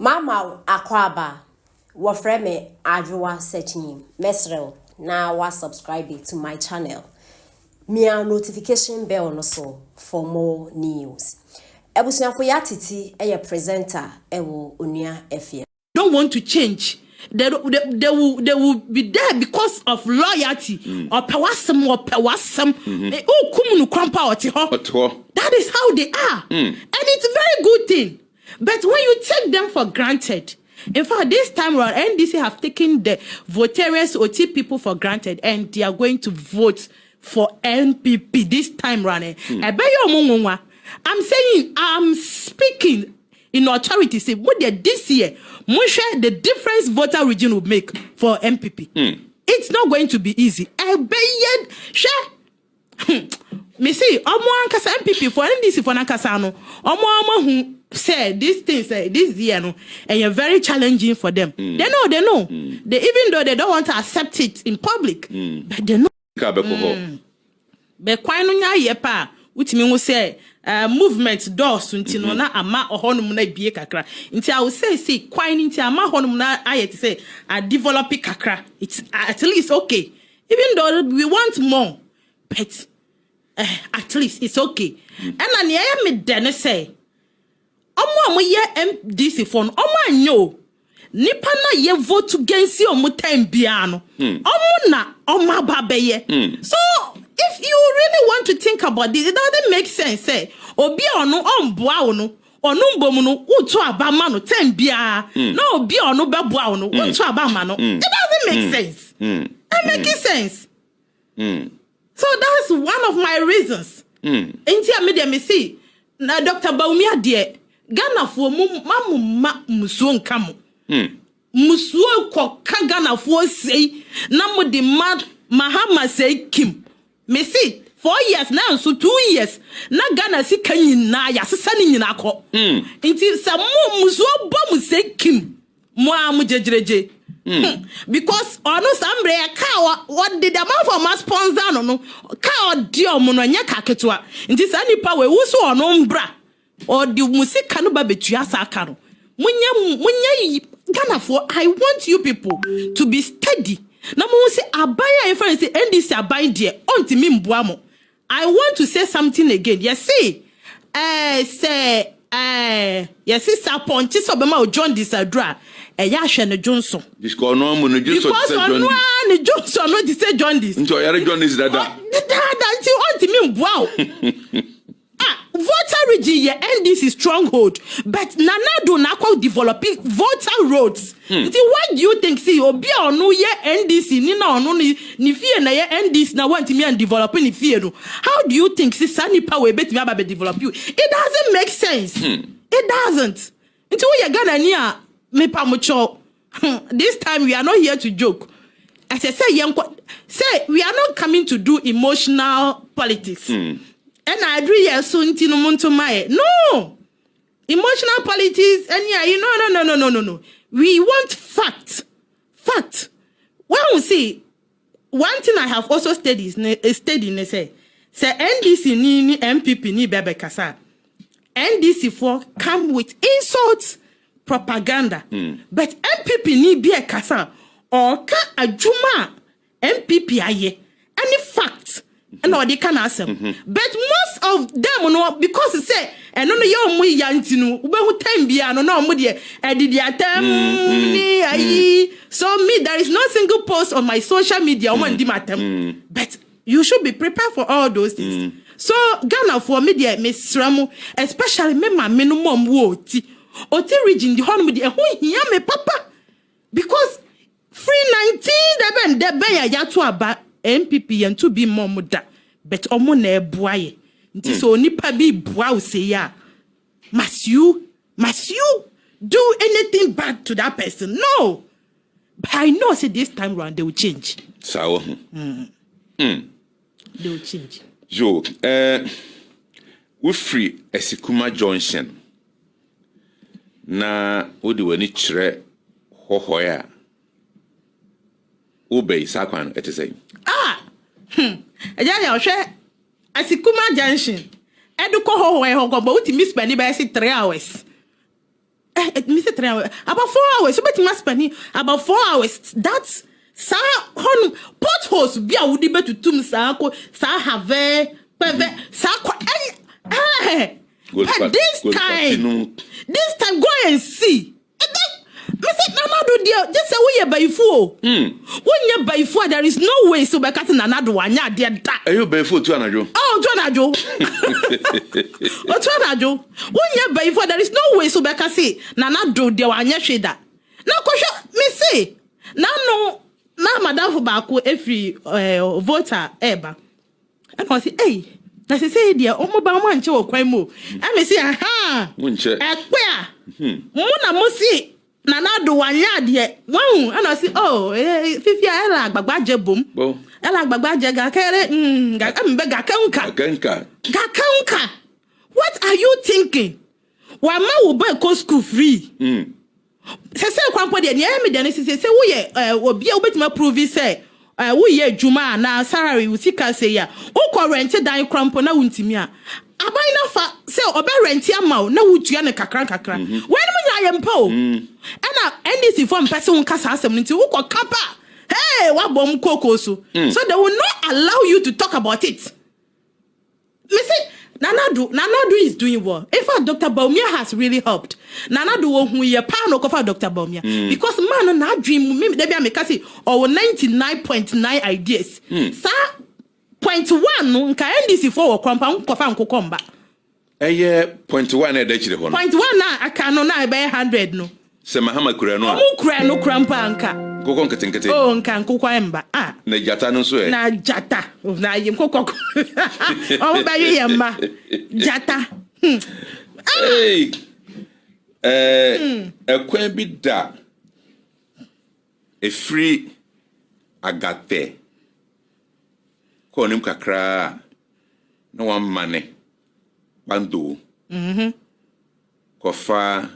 Mama akwaba wafreme adwa searching mesrel na wa subscribe to my channel. Mia notification bell no so for more news. Ebusuafo ya titi eye presenter ewo Onua FM. Don't want to change. They will be there because of loyalty or pewasem or pewasem. Oh, kumunu krompa otiho. That is how they are, and it's a very good thing. But when you take them for granted, in fact, this time around, NDC have taken the voters or people for granted, and they are going to vote for NPP this time around. I'm saying, I'm speaking in authority. Say, what this year, the difference voter region will make for NPP. It's not going to be easy. Me see, ankasa NPP for NDC for nankasa no. Who say these things this year no, and you're very challenging for them. They know. They even though they don't want to accept it in public, but they know. But quite no yepa, which means say movement doors until no na ama ohonum na bie kakra. Until I will say quite until ama honum na ayet say a develop kakra. It's at least okay. Even though we want more, but at least it's okay. And I me then say, Omo ye NDC phone, Omo nyo. Nipa na ye vote against you omo time biano. Omo na Oma babeye. So if you really want to think about this, it doesn't make sense. Say, obi ono omboa ono, onumbomu no utu abama no time bia. No obi ono beboa ono, utu abama no. It doesn't make sense. It makes sense. So that's one of my reasons. Intia media me see na Dr. Baumia de Ghana for ma musuo nkamo. Musuo ko ka Ghana for say na mo de mad Mahama say Kim. Me see 4 years now so 2 years na Ghana si kanyi na ya sesa ni nyina ko. Inti sa mo musuo bo mu say Kim. Mo amu jejereje. Because ono sambre ka what did the man for my sponsor no ka odi omo no nya ka ketua nti sa nipa we wuso ono mbra or the musika no ba betua sa aka no munya Ghana for I want you people to be steady na mo say abaya inference NDC abai de ontimi mboa mo. I want to say something again. You see say yes sister ponchi so be ma John Disadra ya hwe ne Johnson because no mo no Johnson no di say John this nto yare John this dada nti ontimi mboa voter region ye NDC stronghold but nanado na kwa developing voter roads nti what do you think see obi onu ye NDC ni na onu ni fie na ye NDC na want me and developing ni fie no how do you think see sanipa we bet me aba develop you? It doesn't make sense. It doesn't. Nti we ye Ghana ni a me pa mo cho this time we are not here to joke. As I say we are not coming to do emotional politics. And I agree, no. Emotional politics, and no. We want fact. When we see, one thing I have also studied say NDC ni NPP ni bebe kasa. NDC for come with insults, propaganda. But NPP ni be kasa or ka ajuma NPP aye. Any fact. And all they can answer. But most of them no because they say and no you mu yantinu ube hu time bia no mu de so me there is no single post on my social media on di matem. But you should be prepared for all those things. So Ghana for media me sramu especially me ma me no mom wo oti region the home de hu hia me papa because free 19 de ben ya to aba NPP and to be momuda, but omo na ebuaye. Nti so nipa bi bua o say ya. Must you do anything bad to that person? No. But I know say this time around they will change. So they will change. Jo, we free Esikuma Junction. Na odi wani chire hohoya. Ube isakwan ete say. Eja ya hwe Esikuma Junction. Eduko hohoya hogo but we miss by 3 hours. me say 3 hours. About 4 hours. So bet you must spend about 4 hours. That's sa hon potholes be a would be to tum sa have sa this time go and see. Me say Nanado dear, just say we by fool. When you by fool, there is no way so by cutting another one. Yeah, dear. Are you by fool to Anajo? Oh, to Anajo. Oh, to Anajo. When you by fool, there is no way so by cutting Nanado dear one. Yes, she that. Now, question me say, now Madame for Baku every voter ever. And I say, hey, I say, dear, Omo man cho kwemo. I me say, aha, Munche. Where? Mona musi. Nanado wanya de won and I say oh fifia ela gbagbaje bom ela gbagbaje ga kere ga mbega kanka what are you thinking wa ma wo buy co school free se kwampo de me de se wo ye obi a obetima prove say wo ye adwuma na salary wo sika say ya wo ko rent dan kwampo na wuntimi a abai na fa say obe rent ama na wutua ne kakran when mo nya yempo and NDC form person kasa asem nti wo ko kapa hey wa bom koko so they will not allow you to talk about it. Me say Nanado is doing well. In fact, Dr. Baumia has really helped. Nanado who ye pa no cover Dr. Baumia because man na dream me dey be make say 99.9 ideas. Sa 0.1 no nka NDC for wo kwampa nkofa nkokomba. 0.1 e dey chire ho no. 0.1 na aka no na be 100 no. Se mahama kura no. Omu kura no krampa anka. Kokon ketenkete. Oh nka nkokwa emba. Na jata no so e. Na jata. Na yim kokoko. O ba ye yemma. Jata. Hey. Ekwan bi da. E free agate. Ko nim kakra no wan mane. Bando. Kofa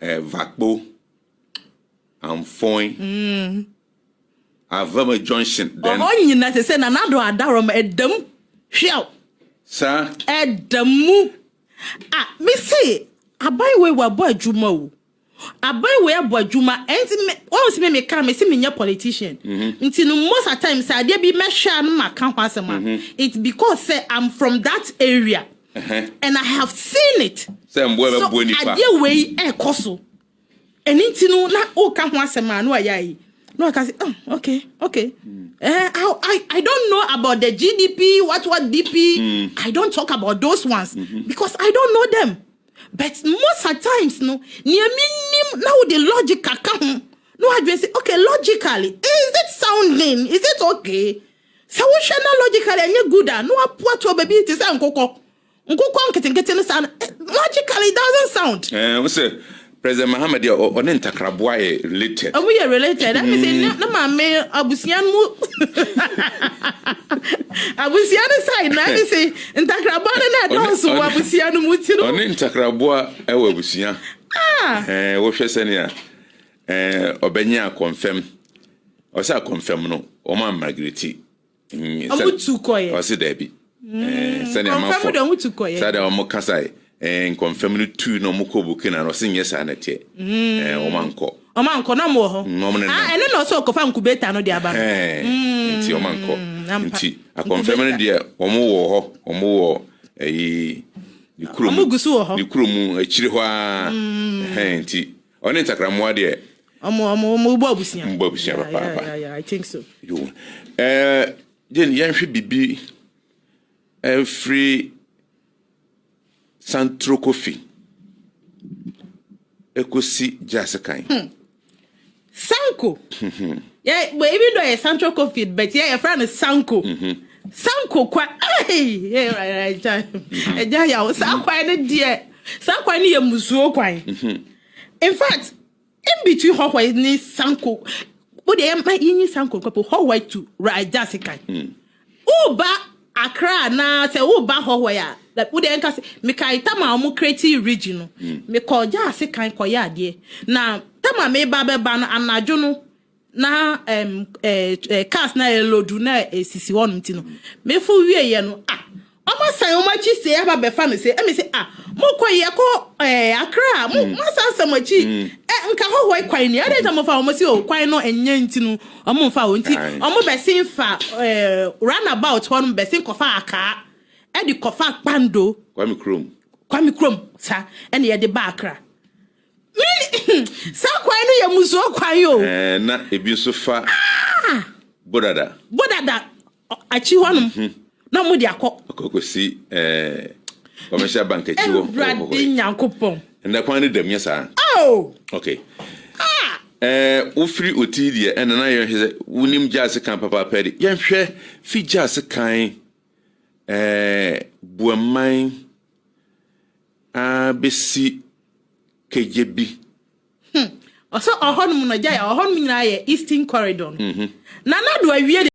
Vakbo Amfoin Avama Junction then you na say Nanado adarom edam hwel sir edamu me say abai we wa bo adwuma o abai we abo adwuma enti once me ka me say me nya politician nti no most of times say dey be me hwa no maka ho asema it's because say I'm from that area. And I have seen it. So idea way koso. And intino na o ka ho asema no ayai. No I can say okay. I don't know about the GDP, what DP. I don't talk about those ones because I don't know them. But most of times no near minim now the logic ka ho. No I say okay logically is it sounding? Is it okay? So we shall not logically any good no what to baby it is nkoko. Logically it doesn't sound. We say President Muhammad on Intakrabwa related. We are related. That means no mama abusian mu. Abusian side na me say Intakrabwa na don so abusian mu ti no. On Intakrabwa e wa abusian. Wo hwe sene obenya confirm. O say confirm no o ma Margaret. Amutu koye. O say Debbie. Sani amafo sada omo kasai confirm no two no mo ko bukina no se nyesa na tie o manko na mo ho ene no so ko fa nkubeta no de aba nti o manko nti a confirm no de omo wo di kurum akire ho a nti oni takramwa de omo bo abusia papa yeah I think so then yanhwe bibi free Santro Coffee. Ekosi Jasikai. Sanko. Yeah, but even though a Santro Coffee, but yeah, your friend is Sanko. Sanko kwa hey, right. Yeah, Sanko any dear. Sanko any musuo kwai. In fact, in between Hawaii ni Sanko. But they might yin Sanko kwa Hawaii to right Jasikai. Uba Accra na se wo ba ho ya like wo dey nka me kai tama mo creative region me ko ja se kan ko ya de na tama me ba na anajo no na cars na elodu na esisi won mti no me fo wie ye no Omo san omachi say aba be fa no say me say mo kwaye ko Accra mo san samachi nka ho hoi kwan ni ade mo fa omo say o kwan no enye nti no omo fa o nti omo be sin fa roundabout ho no be sin kofa aka e di kofa kpando kwami krom sa ene ye de ba Accra sa kwan no ye muso kwan yo na ebi so fa bodada achi honum na mo di akokosi commercial bank achi wo brade nyankopon nda kwan ni dem yesa okay wo free otidie ena na ye hwe wunim jazz kan papa pedi ye hwe fi jazz kan buaman besi kejebi oso ohonum no jaya ohonum nyina ye Eastern Corridor na do awie